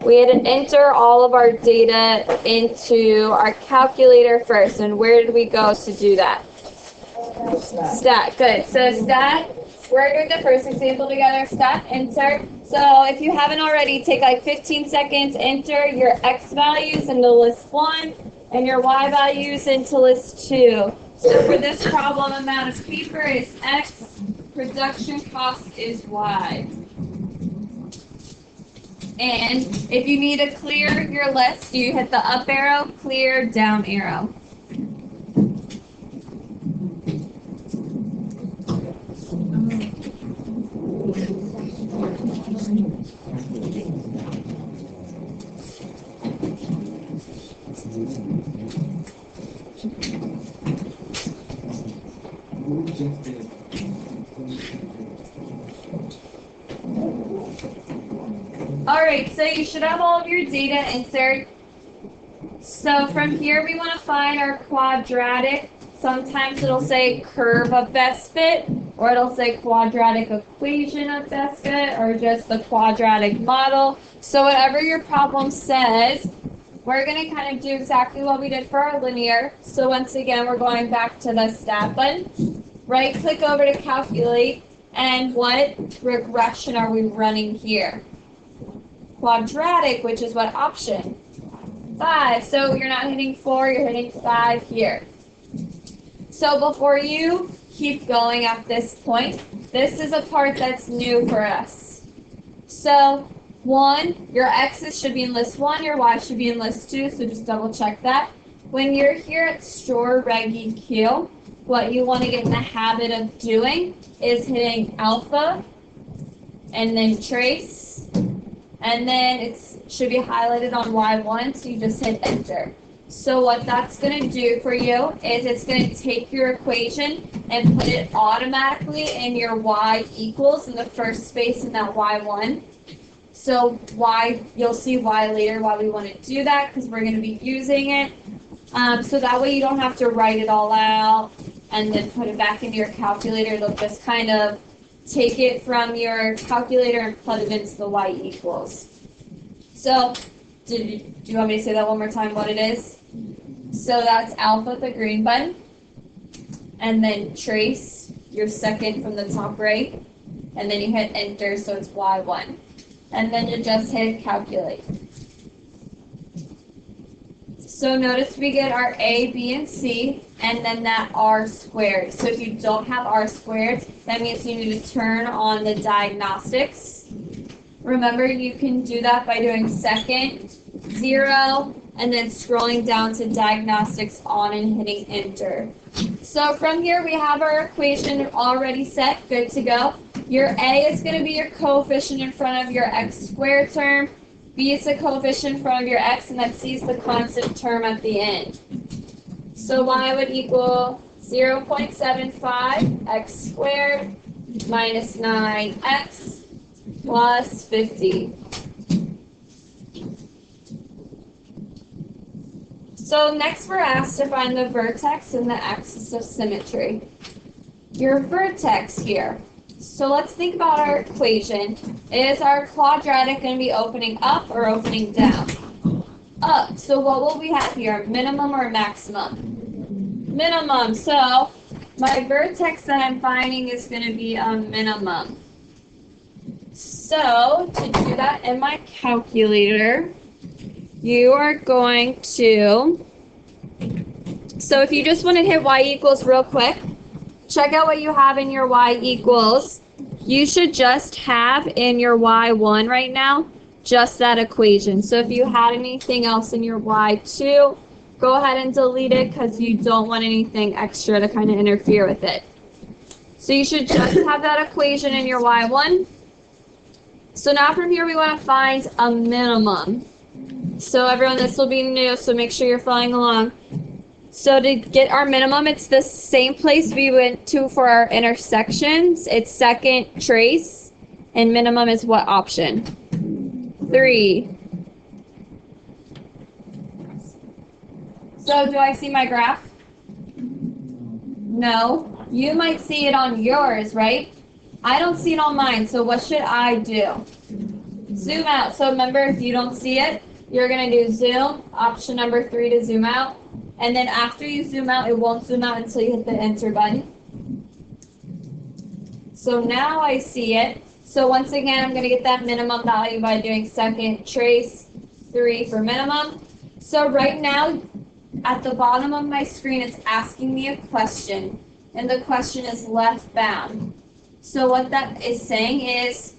We had to enter all of our data into our calculator first. And where did we go to do that? Stat. Good. So stat, we're doing the first example together. Stat, enter. So if you haven't already, take like 15 seconds, enter your X values into list 1 and your Y values into list 2. So for this problem, amount of paper is X, production cost is Y. And if you need to clear your list, you hit the up arrow, clear, down arrow. Alright, so you should have all of your data entered. So from here we want to find our quadratic. Sometimes it'll say curve of best fit, or it'll say quadratic equation of best fit, or just the quadratic model. So whatever your problem says, we're going to kind of do exactly what we did for our linear. So once again, we're going back to the stat button. Right click over to calculate, and what regression are we running here? Quadratic, which is what option? 5. So you're not hitting 4, you're hitting 5 here. So before you keep going at this point, this is a part that's new for us. So 1, your X's should be in list 1, your Y should be in list 2, so just double check that. When you're here at store Reg EQ, what you want to get in the habit of doing is hitting alpha and then trace, and then it should be highlighted on Y1, so you just hit enter. So what that's going to do for you is it's going to take your equation and put it automatically in your Y equals in the first space in that Y1. So Y, you'll see why later why we want to do that, because we're going to be using it. So that way you don't have to write it all out and then put it back into your calculator. It'll just kind of take it from your calculator and plug it into the Y equals. So, do you want me to say that one more time, what it is? So that's alpha, the green button, and then trace, your second from the top right, and then you hit enter, so it's Y1. And then you just hit calculate. So notice we get our A, B, and C, and then that R squared. So if you don't have R squared, that means you need to turn on the diagnostics. Remember, you can do that by doing second, 0, and then scrolling down to diagnostics on and hitting enter. So from here, we have our equation already set, good to go. Your A is going to be your coefficient in front of your X squared term. B is the coefficient in front of your X, and then C is the constant term at the end. So Y would equal 0.75 X squared minus 9X plus 50. So next we're asked to find the vertex and the axis of symmetry. Your vertex here. So let's think about our equation. Is our quadratic going to be opening up or opening down? Up. So what will we have here? Minimum or maximum? Minimum. So my vertex that I'm finding is going to be a minimum. So to do that in my calculator, you are going to, so if you just want to hit Y equals real quick, check out what you have in your Y equals. You should just have in your Y1 right now, just that equation. So if you had anything else in your Y2, go ahead and delete it because you don't want anything extra to kind of interfere with it. So you should just have that equation in your Y1. So now from here we want to find a minimum. So everyone, this will be new, so make sure you're following along. So to get our minimum, it's the same place we went to for our intersections. It's second, trace, and minimum is what option? 3. So do I see my graph? No. You might see it on yours, right? I don't see it on mine, so what should I do? Zoom out. So remember, if you don't see it, you're going to do zoom, option number 3 to zoom out. And then after you zoom out, it won't zoom out until you hit the enter button. So now I see it. So once again, I'm going to get that minimum value by doing second trace 3 for minimum. So right now, at the bottom of my screen, it's asking me a question. And the question is left bound. So what that is saying is,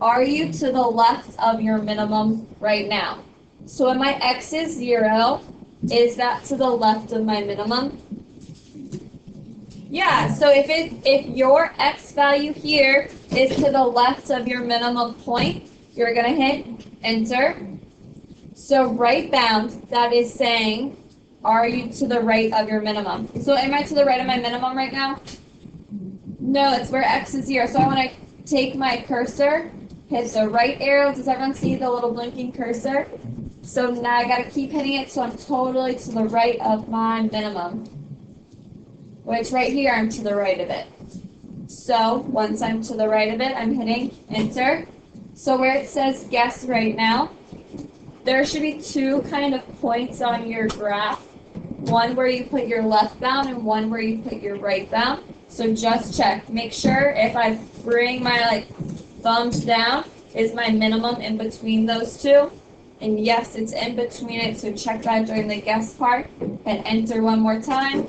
are you to the left of your minimum right now? So when my x is 0, is that to the left of my minimum? Yeah, so if your x value here is to the left of your minimum point, you're going to hit enter. So right bound, that is saying, are you to the right of your minimum? So am I to the right of my minimum right now? No, it's where x is 0. So I want to take my cursor, hit the right arrow. Does everyone see the little blinking cursor? So now I got to keep hitting it so I'm totally to the right of my minimum. Which right here, I'm to the right of it. So once I'm to the right of it, I'm hitting enter. So where it says guess right now, there should be 2 kind of points on your graph. One where you put your left bound and one where you put your right bound. So just check. Make sure if I bring my thumbs down, is my minimum in between those 2? And yes, it's in between it. So check that during the guess part. And enter one more time.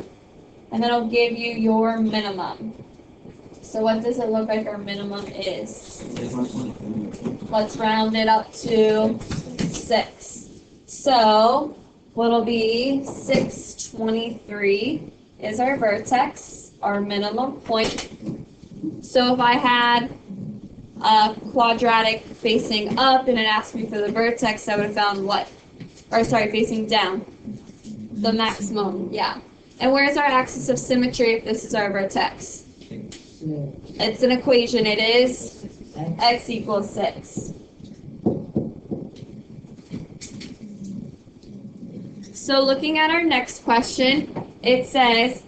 And then it'll give you your minimum. So what does it look like our minimum is? Let's round it up to 6. So what'll be 623 is our vertex, our minimum point. So if I had a quadratic facing up and it asked me for the vertex, I would have found what? Or sorry, facing down. The maximum, yeah. And where's our axis of symmetry if this is our vertex? It's an equation. It is x equals 6. So looking at our next question, it says,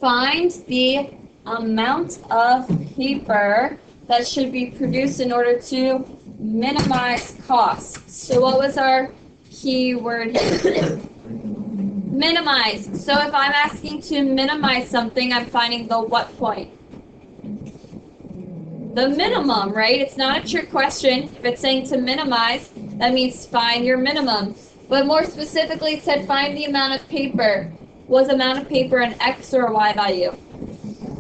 find the amount of paper that should be produced in order to minimize costs. So what was our key word here? Minimize. So if I'm asking to minimize something, I'm finding the what point? The minimum, right? It's not a trick question. If it's saying to minimize, that means find your minimum. But more specifically, it said find the amount of paper. Was amount of paper an x or a y value?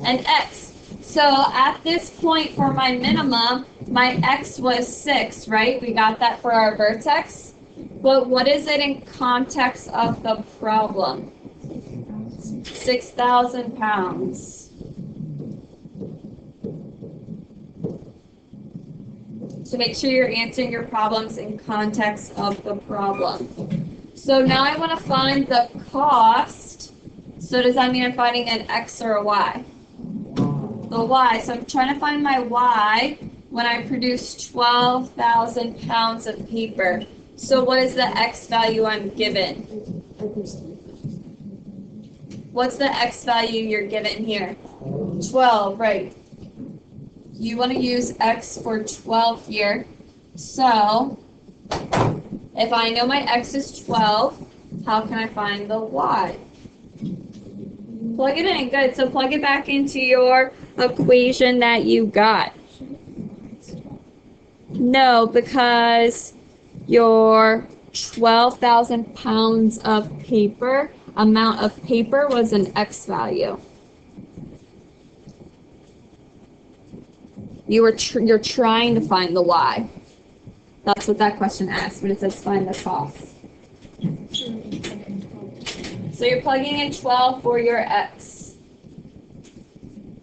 An x. So at this point for my minimum, my x was 6, right? We got that for our vertex. But what is it in context of the problem? 6,000 pounds. So make sure you're answering your problems in context of the problem. So now I want to find the cost. So does that mean I'm finding an x or a y? The y. So I'm trying to find my y when I produce 12,000 pounds of paper. So what is the x value I'm given? What's the x value you're given here? 12, right. You want to use x for 12 here. So if I know my x is 12, how can I find the y? Plug it in. Good. So plug it back into your equation that you got. No, because your 12,000 pounds of paper, amount of paper was an x value. You're trying to find the y. That's what that question asks, but it says find the cost. So you're plugging in 12 for your x.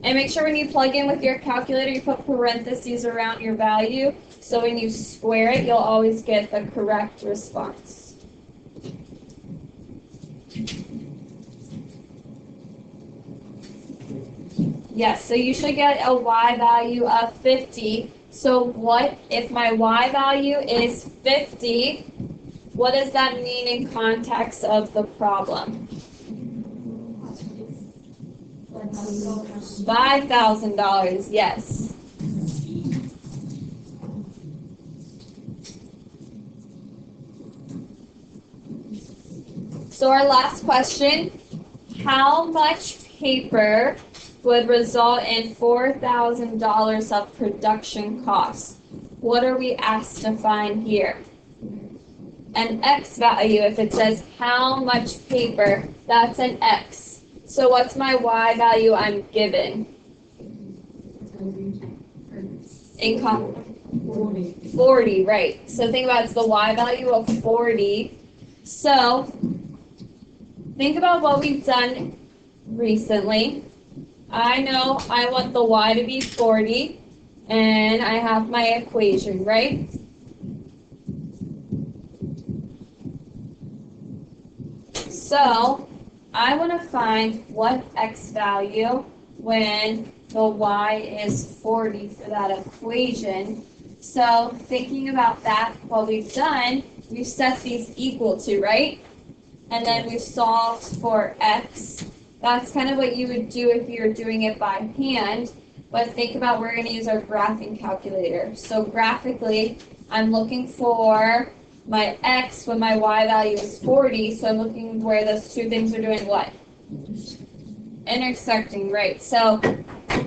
And make sure when you plug in with your calculator, you put parentheses around your value. So when you square it, you'll always get the correct response. Yes, so you should get a y value of 50. So what if my y value is 50? What does that mean in context of the problem? $5,000, yes. So our last question, how much paper would result in $4,000 of production costs? What are we asked to find here? An X value, if it says how much paper, that's an X. So what's my Y value I'm given? Income. 40, right. So think about it's the Y value of 40. So think about what we've done recently. I know I want the Y to be 40, and I have my equation, right? So I want to find what X value when the Y is 40 for that equation. So thinking about that, what we've done, we've set these equal to, right? And then we've solved for X. That's kind of what you would do if you're doing it by hand. But think about we're going to use our graphing calculator. So graphically, I'm looking for my X when my Y value is 40. So I'm looking where those two things are doing what? Intersecting, right. So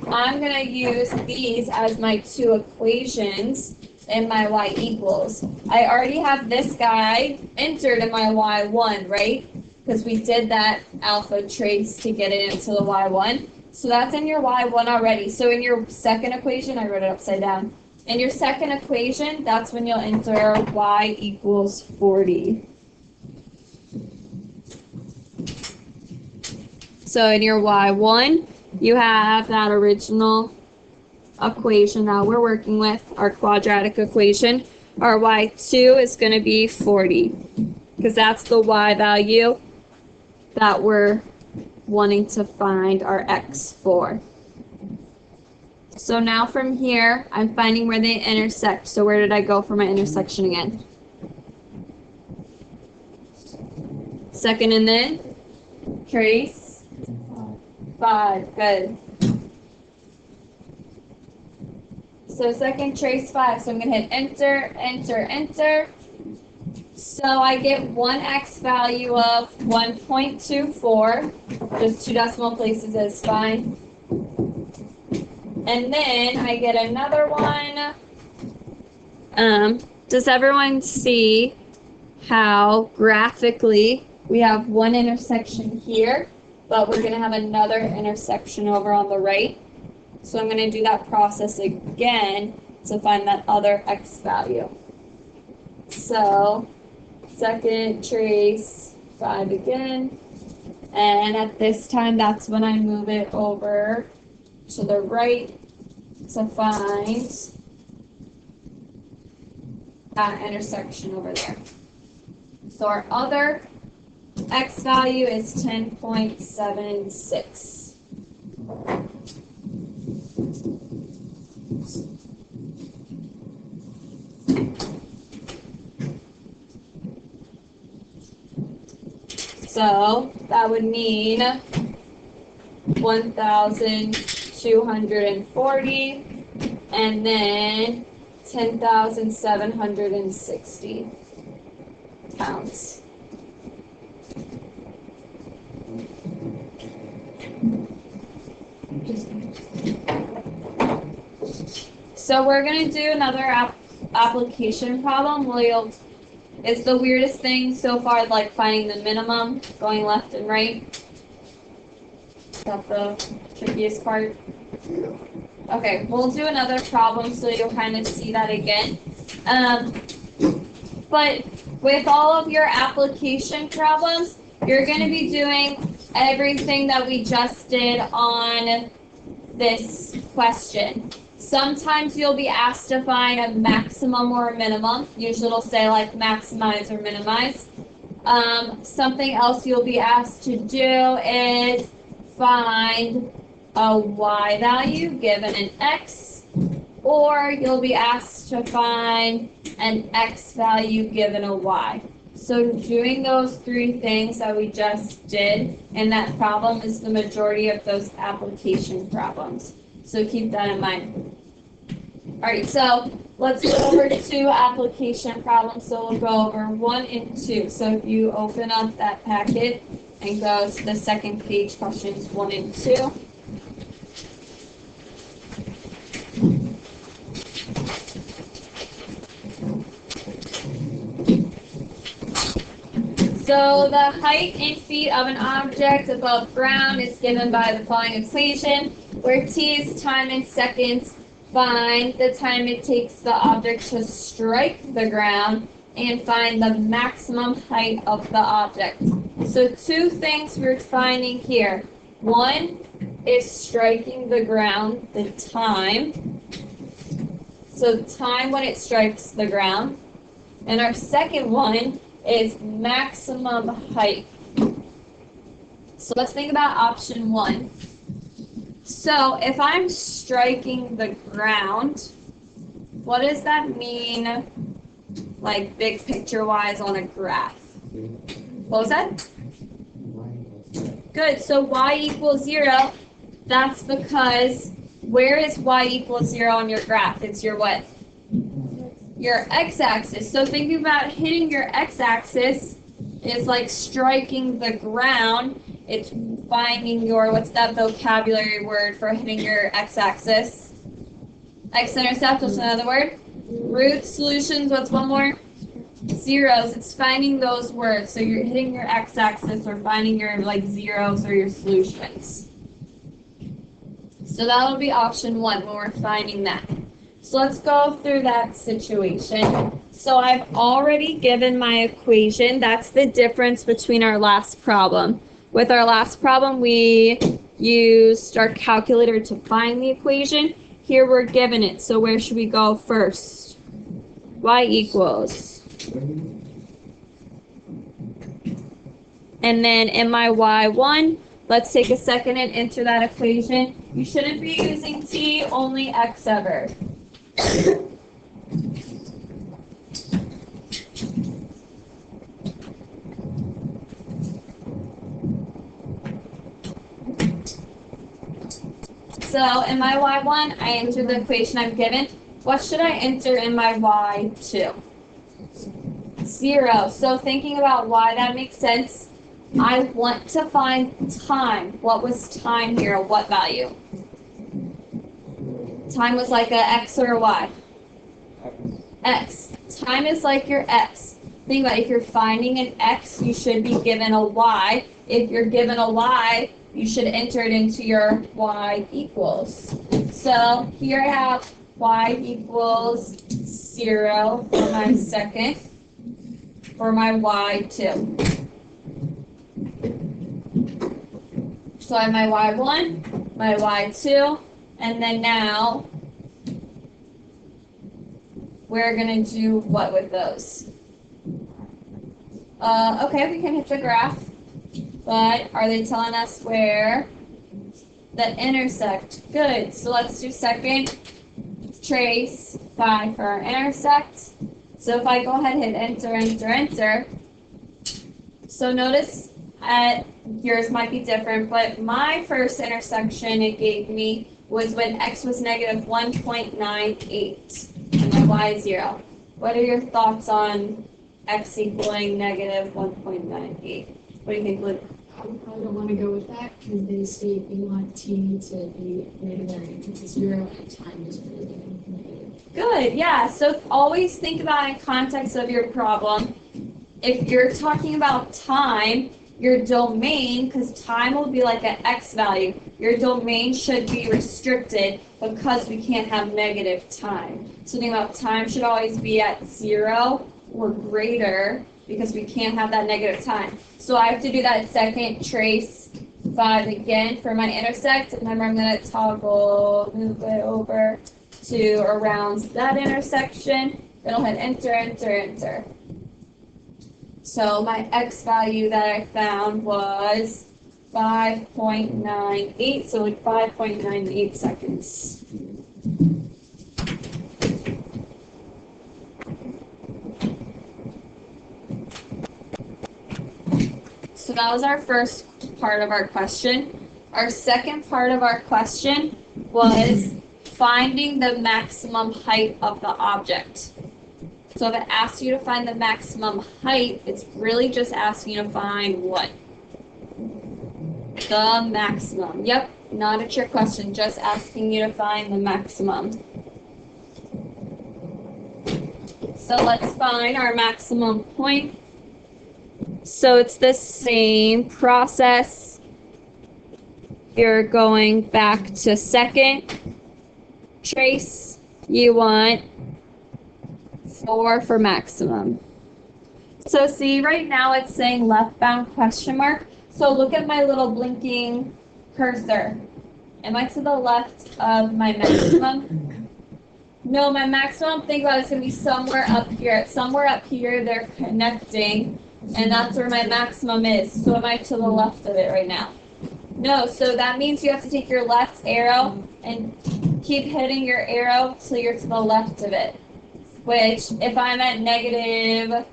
I'm going to use these as my two equations in my Y equals. I already have this guy entered in my Y1, right? Because we did that alpha trace to get it into the Y1. So that's in your Y1 already. So in your second equation, I wrote it upside down. In your second equation, that's when you'll enter Y equals 40. So in your Y1, you have that original equation that we're working with, our quadratic equation. Our Y2 is going to be 40 because that's the Y value that we're wanting to find our X for. So now from here, I'm finding where they intersect. So where did I go for my intersection again? Second and then trace 5. Good. So second trace 5. So I'm going to hit enter, enter, enter. So I get one X value of 1.24. Just 2 decimal places is fine. And then I get another one. Does everyone see how graphically we have one intersection here, but we're going to have another intersection over on the right? So I'm going to do that process again to find that other X value. So second trace 5 again. And at this time, that's when I move it over to the right to find that intersection over there. So our other X value is 10.76. So that would mean 1,240 and then 10,760 pounds. So we're going to do another application problem. It's the weirdest thing so far, like finding the minimum, going left and right. Is that the trickiest part? Okay, we'll do another problem so you'll kind of see that again. But with all of your application problems, you're going to be doing everything that we just did on this question. Sometimes you'll be asked to find a maximum or a minimum. Usually it'll say like maximize or minimize. Something else you'll be asked to do is find a Y value given an X, or you'll be asked to find an X value given a Y. So doing those 3 things that we just did in that problem is the majority of those application problems. So keep that in mind. Alright, so let's go over to application problems. So we'll go over 1 and 2. So if you open up that packet and go to the second page, questions 1 and 2. So the height in feet of an object above ground is given by the following equation, where t is time in seconds. Find the time it takes the object to strike the ground and find the maximum height of the object. So 2 things we're finding here. 1 is striking the ground, the time. So time when it strikes the ground. And our second one is maximum height. So let's think about option 1. So if I'm striking the ground, what does that mean, like big picture wise on a graph? What was that? Good, so y equals 0. That's because where is y equals 0 on your graph? It's your what? Your x-axis. So thinking about hitting your x-axis is like striking the ground. It's finding your, what's that vocabulary word for hitting your x-axis? X-intercept, what's another word? Root solutions, what's one more? Zeros. It's finding those words. So you're hitting your x-axis or finding your like zeros or your solutions. So that'll be option 1 when we're finding that. So let's go through that situation. So I've already given my equation. That's the difference between our last problem. With our last problem, we used our calculator to find the equation. Here we're given it. So where should we go first? Y equals. And then in my y1, let's take a second and enter that equation. You shouldn't be using t, only x ever. So in my y1, I entered the equation I'm given. What should I enter in my y2? 0. So thinking about why that makes sense, I want to find time. What was time here? What value? Time was like a x or a y? X. Time is like your x. Think about it. If you're finding an x, you should be given a y. If you're given a y, you should enter it into your y equals. So here I have y equals 0 for my second, for my y2. So I have my y1, my y2, and then now we're going to do what with those? Okay, we can hit the graph, but are they telling us where the intersect? Good, so let's do second trace 5 for our intersect. So if I go ahead and hit enter, enter, enter, so notice yours might be different, but my first intersection it gave me was when x was negative 1.98 and my y is 0. What are your thoughts on x equaling negative 1.98? What do you think, Luke? I probably don't want to go with that because they state we want t to be greater than equal to 0 and time is greater than negative. Good, yeah. So always think about it in context of your problem. If you're talking about time, your domain, because time will be like an x value, your domain should be restricted because we can't have negative time. So think about time should always be at 0 or greater because we can't have that negative time. So I have to do that second trace 5 again for my intersect. Remember, I'm going to toggle, move it over to around that intersection. Then I'll hit enter, enter, enter. So my x value that I found was 5.98, so like 5.98 seconds. So that was our first part of our question. Our second part of our question was finding the maximum height of the object. So if it asks you to find the maximum height, it's really just asking you to find what? The maximum. Yep, not a trick question, just asking you to find the maximum. So let's find our maximum point. So it's the same process. You're going back to second trace. You want 4 for maximum. So see, right now it's saying left bound question mark. So look at my little blinking cursor. Am I to the left of my maximum? No, my maximum, think about it, it's going to be somewhere up here. Somewhere up here they're connecting, and that's where my maximum is. So am I to the left of it right now? No, so that means you have to take your left arrow and keep hitting your arrow till you're to the left of it. Which, if I'm at negative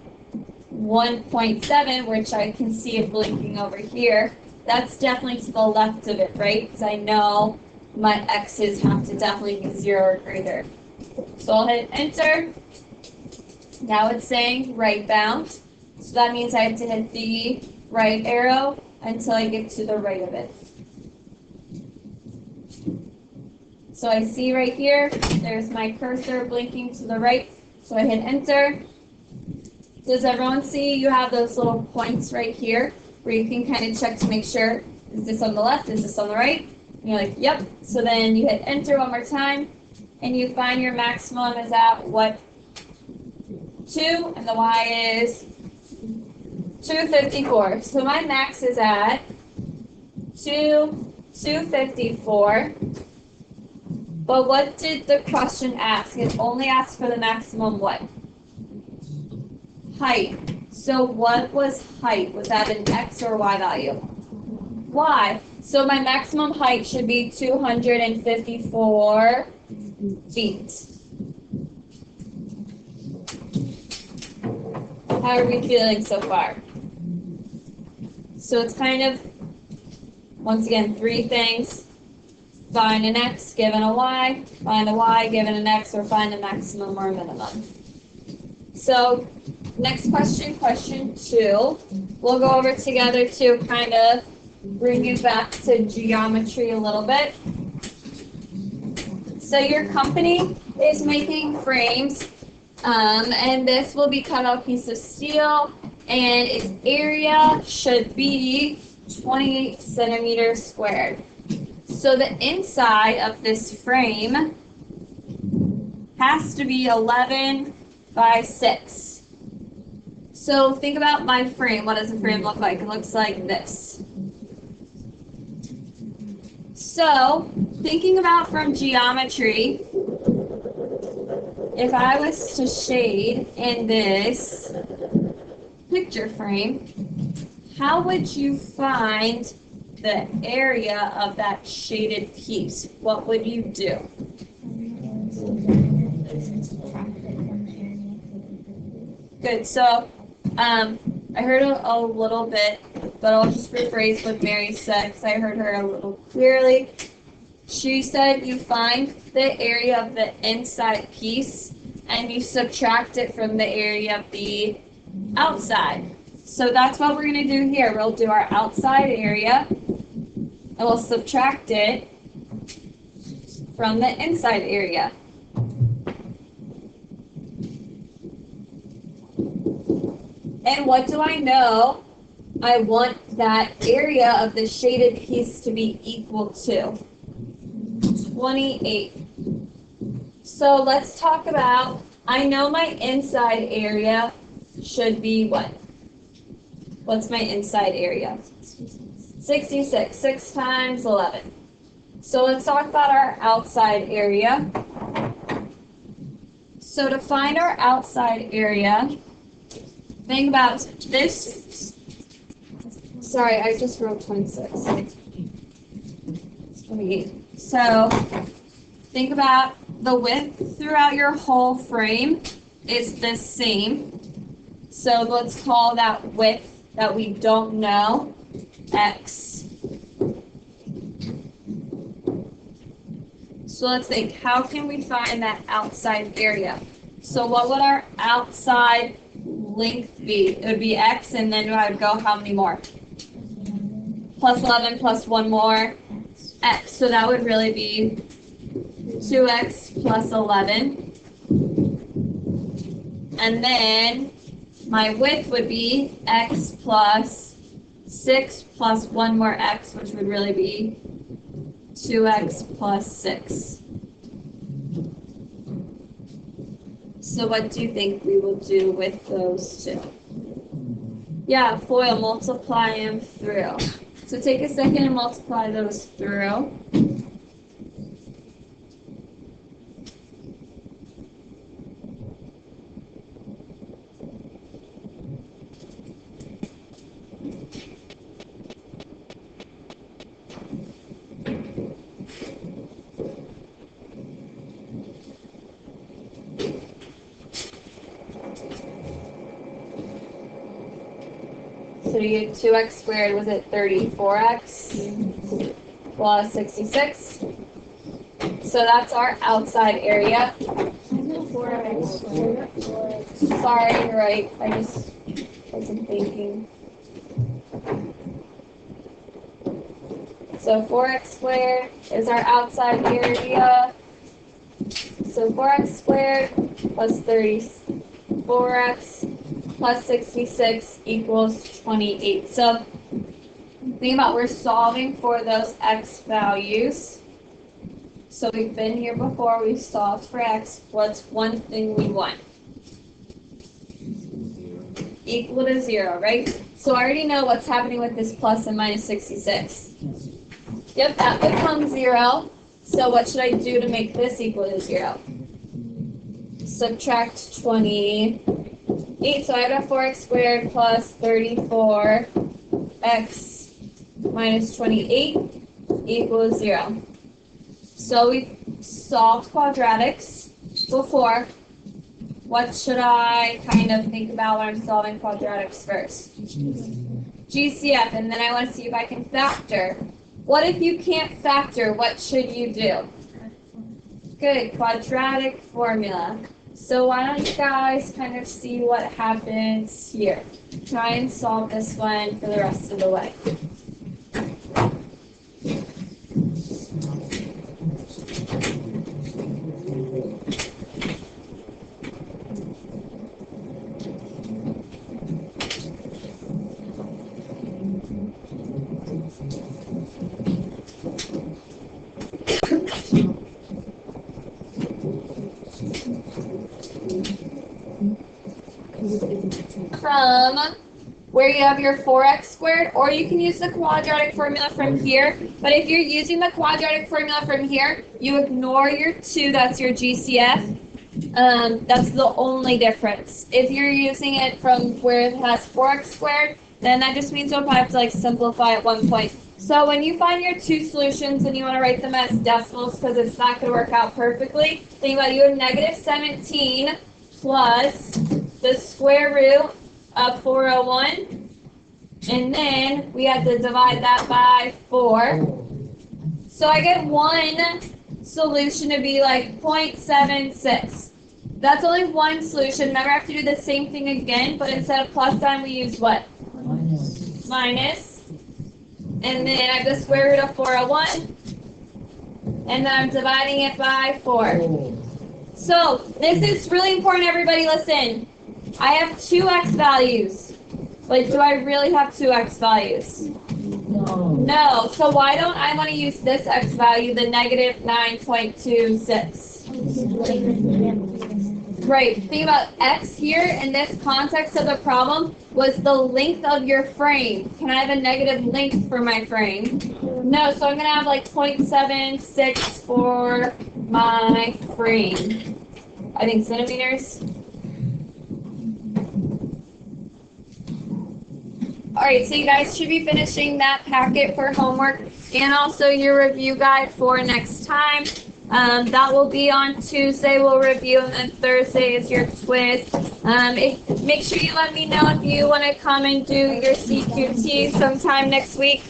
1.7, which I can see it blinking over here, that's definitely to the left of it, right? Because I know my x's have to definitely be 0 or greater. So I'll hit enter. Now it's saying right bound. So that means I have to hit the right arrow until I get to the right of it. So I see right here, there's my cursor blinking to the right. So I hit enter. Does everyone see you have those little points right here where you can kind of check to make sure, is this on the left, is this on the right? And you're like, yep. So then you hit enter one more time, and you find your maximum is at what? 2, and the y is 254. So my max is at 254. But what did the question ask? It only asked for the maximum what? Height. So what was height? Was that an x or y value? Y. So my maximum height should be 254 feet. How are we feeling so far? So it's kind of, once again, 3 things. Find an x given a y, find a y given an x, or find a maximum or minimum. So next question, question 2. We'll go over together to kind of bring you back to geometry a little bit. So your company is making frames, and this will be cut out piece of steel, and its area should be 28 centimeters squared. So the inside of this frame has to be 11 by 6. So think about my frame. What does a frame look like? It looks like this. So thinking about from geometry, if I was to shade in this picture frame, how would you find the area of that shaded piece? What would you do? Good. So I heard a little bit, but I'll just rephrase what Mary said because I heard her a little clearly. She said you find the area of the inside piece and you subtract it from the area of the outside. So that's what we're going to do here. We'll do our outside area and we'll subtract it from the inside area. And what do I know? I want that area of the shaded piece to be equal to 28. So let's talk about, I know my inside area should be what? What's my inside area? 66. 6 times 11. So let's talk about our outside area. So to find our outside area, think about this. Sorry, I just wrote 26. 28. So think about the width throughout your whole frame is the same. So let's call that width that we don't know X. So let's think, how can we find that outside area? So what would our outside length be? It would be x, and then I would go how many more? Plus 11 plus 1 more, x. So that would really be 2x plus 11. And then my width would be x plus 6 plus 1 more x, which would really be 2x plus 6. So what do you think we will do with those two? Yeah, FOIL, multiply them through. So take a second and multiply those through. So you get 2x squared, was it 34x plus 66? So that's our outside area. Sorry, you're right. I just wasn't thinking. So 4x squared is our outside area. So 4x squared plus 34x plus 66 equals 28. So think about, we're solving for those x values. So we've been here before, we've solved for x. What's one thing we want? Equal to 0, right? So I already know what's happening with this plus and minus 66. Yep, that becomes 0. So what should I do to make this equal to 0? Subtract 28. So I have 4x squared plus 34x minus 28 equals 0. So we solved quadratics before. What should I kind of think about when I'm solving quadratics first? GCF, and then I want to see if I can factor. What if you can't factor? What should you do? Good, quadratic formula. So why don't you guys kind of see what happens here? Try and solve this one for the rest of the way. From where you have your 4x squared, or you can use the quadratic formula from here. But if you're using the quadratic formula from here, you ignore your 2, that's your GCF. That's the only difference. If you're using it from where it has 4x squared, then that just means you'll probably have to like simplify at one point. So when you find your 2 solutions and you want to write them as decimals because it's not going to work out perfectly, think about, you have negative 17 plus the square root of 401, and then we have to divide that by 4. So I get one solution to be like 0.76. That's only one solution. Remember, I have to do the same thing again, but instead of plus sign, we use what? Minus. And then I have the square root of 401, and then I'm dividing it by 4. So this is really important, everybody. Listen, I have 2x values. Like, do I really have 2x values? No. So why don't I want to use this x value, the negative 9.26? Right. Think about x here in this context of the problem was the length of your frame. Can I have a negative length for my frame? No. So I'm going to have like 0.76 for my frame. I think centimeters. All right, so you guys should be finishing that packet for homework and also your review guide for next time. That will be on Tuesday. We'll review, and then Thursday is your quiz. Make sure you let me know if you want to come and do your CQT sometime next week.